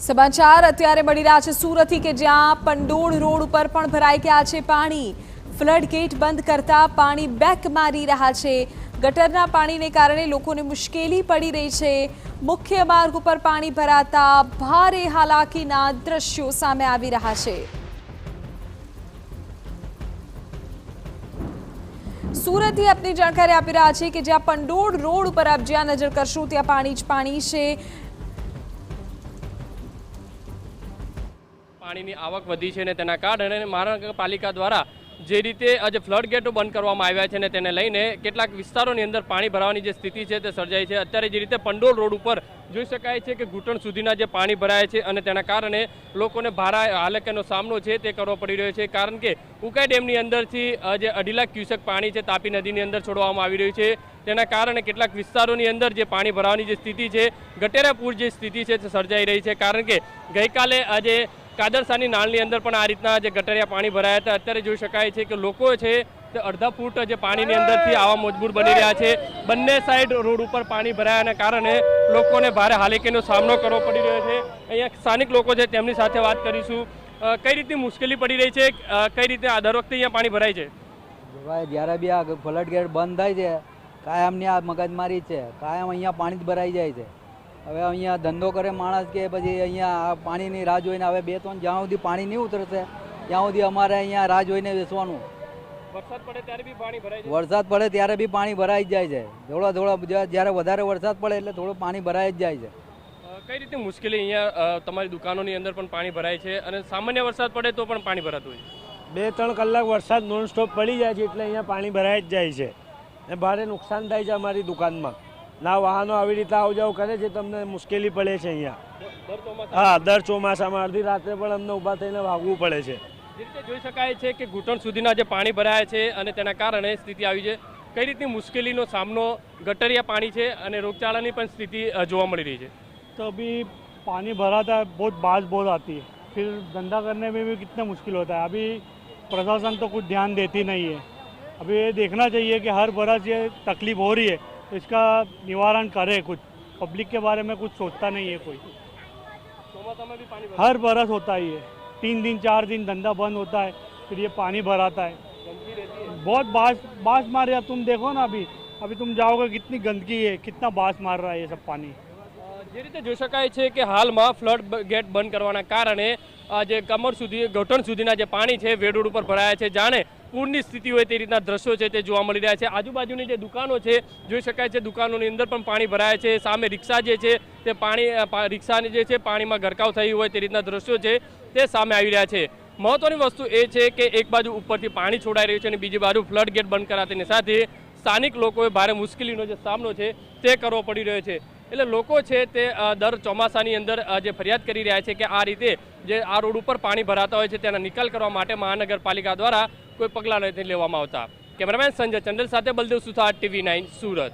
સમાચાર અત્યારે મળી રહ્યા છે સુરતથી કે જ્યાં પંડોળ રોડ ઉપર પણ ભરાઈ ગયા છે પાણી। ફ્લડ ગેટ બંધ કરતા પાણી બેક મારી રહ્યા છે। ગટરના પાણીને કારણે લોકોને મુશ્કેલી પડી રહી છે। મુખ્ય માર્ગ ઉપર પાણી ભરાતા ભારે હાલાકીના દ્રશ્યો સામે આવી રહ્યા છે। સુરતથી આપની જાણકારી આપી રહ્યા છે કે જ્યાં પંડોળ રોડ ઉપર આપ જ્યાં નજર કરશો ત્યાં પાણી જ પાણી છે। પાણીની આવક વધી છે ને તેના કારણે મહાનગરપાલિકા દ્વારા જે રીતે આજે ફ્લડ ગેટો બંધ કરવામાં આવ્યા છે ને તેને લઈને કેટલાક વિસ્તારોની અંદર પાણી ભરાવાની જે સ્થિતિ છે તે સર્જાઈ છે। અત્યારે જે રીતે પંડોળ રોડ ઉપર જોઈ શકાય છે કે ઘૂંટણ સુધીના જે પાણી ભરાય છે અને તેના કારણે લોકોને ભારે હાલાકીનો સામનો છે તે કરવો પડી રહ્યો છે। કારણ કે ઉકાઈ ડેમની અંદરથી જે 2.5 લાખ ક્યુસેક પાણી છે તાપી નદીની અંદર છોડવામાં આવી રહ્યું છે। તેના કારણે કેટલાક વિસ્તારોની અંદર જે પાણી ભરાવાની જે સ્થિતિ છે ગટેરા પૂર જે સ્થિતિ છે તે સર્જાઈ રહી છે। કારણ કે ગઈકાલે આજે કાદરસાની નાળની અંદર પણ આ રીતના જે ગટરિયા પાણી ભરાયા હતા। અત્યારે જોઈ શકાય છે કે લોકો છે તે અડધા ફૂટ જે પાણીની અંદરથી આવા મજબૂર બની રહ્યા છે। બંને સાઈડ રોડ ઉપર પાણી ભરાયાના કારણે લોકોને ભારે હાલાકીનો સામનો કરવો પડી રહ્યો છે। અહીંયા સ્થાનિક લોકો છે તેમની સાથે વાત કરીશું। કઈ રીતની મુશ્કેલી પડી રહી છે, કઈ રીતે દર વખતે અહીંયા પાણી ભરાય છે? જ્યારે બી આ ફ્લડ ગેટ બંધ થાય છે કાયમની આ મગજમારી છે। કાયમ અહીંયા પાણી જ ભરાઈ જાય છે। હવે અહીંયા ધંધો કરે માણસ કે પછી અહીંયા પાણીની રાહ જોઈને હવે 2-3 જ્યાં સુધી પાણી નહીં ઉતરશે ત્યાં સુધી અમારે અહીંયા રાહ જોઈને બેસવાનું। વરસાદ પડે ત્યારે બી પાણી ભરાય છે? વરસાદ પડે ત્યારે બી પાણી ભરાઈ જ જાય છે। થોડા જ્યારે વધારે વરસાદ પડે એટલે થોડું પાણી ભરાઈ જ જાય છે। કઈ રીતે મુશ્કેલી અહીંયા તમારી દુકાનોની અંદર પણ પાણી ભરાય છે અને સામાન્ય વરસાદ પડે તો પણ પાણી ભરાતું હોય છે? 2-3 કલાક વરસાદ નોન સ્ટોપ પડી જાય છે એટલે અહીંયા પાણી ભરાઈ જ જાય છે અને ભારે નુકસાન થાય છે અમારી દુકાનમાં। ના વાહનો આવી રીતે આવ જાવ કરે છે, તમને મુશ્કેલી પડે છે અહીંયા। હા, દર ચોમાસામાં અડધી રાત્રે પણ અમને ઊભા થઈને ભાગવું પડે છે। જે રીતે જોઈ શકાય છે કે ઘૂંટણ સુધીના જે પાણી ભરાયા છે અને તેના કારણે સ્થિતિ આવી છે। કઈ રીતની મુશ્કેલીનો સામનો ગટરિયા પાણી છે અને રોગચાળાની પણ સ્થિતિ જોવા મળી રહી છે? तो अभी पानी भरा था, बहुत बाढ़ बहुत आती है, फिर धंधा करने में भी कितना मुश्किल होता है। अभी प्रशासन तो कुछ ध्यान देती नहीं है। अभी ये देखना चाहिए कि हर बरस ये तकलीफ हो रही है तो इसका निवारण करे। कुछ पब्लिक के बारे में कुछ सोचता नहीं है कोई। ચોમાસામાં બી પાણી हर बरस होता ही है, 3 दिन 4 दिन धंधा बंद होता है, फिर ये पानी भराता है। बहुत बास मार रहा, तुम देखो ना अभी तुम जाओगे कितनी गंदगी है, कितना बास मार रहा है ये सब पानी। જે રીતે જોઈ શકાય છે કે હાલમાં ફ્લડ ગેટ બંધ કરવાના કારણે જે કમર સુધી ઘૂંટણ સુધીના જે પાણી છે વે રોડ ઉપર ભરાયા છે। જાણે પૂરની સ્થિતિ હોય તે રીતના દ્રશ્યો છે તે જોવા મળી રહ્યા છે। આજુબાજુની જે દુકાનો છે જોઈ શકાય છે દુકાનોની અંદર પણ પાણી ભરાયા છે। સામે રિક્ષા જે છે તે રિક્ષાની જે છે પાણીમાં ગરકાવ થઈ હોય તે રીતના દ્રશ્યો છે તે સામે આવી રહ્યા છે। મહત્વની વસ્તુ એ છે કે એક બાજુ ઉપરથી પાણી છોડાઈ રહ્યું છે અને બીજી બાજુ ફ્લડ ગેટ બંધ કરાતાની સાથે સ્થાનિક લોકોએ ભારે મુશ્કેલીનો જે સામનો છે તે કરવો પડી રહ્યો છે। એટલે લોકો છે તે દર ચોમાસાની અંદર જે ફરિયાદ કરી રહ્યા છે કે આ રીતે જે આ રોડ ઉપર પાણી ભરાતા હોય છે તેના નિકાલ કરવા માટે મહાનગરપાલિકા દ્વારા કોઈ પગલાં નથી લેવામાં આવતા। કેમેરામેન સંજય ચંડલ સાથે બલદેવ સુથાર, TV9 સુરત।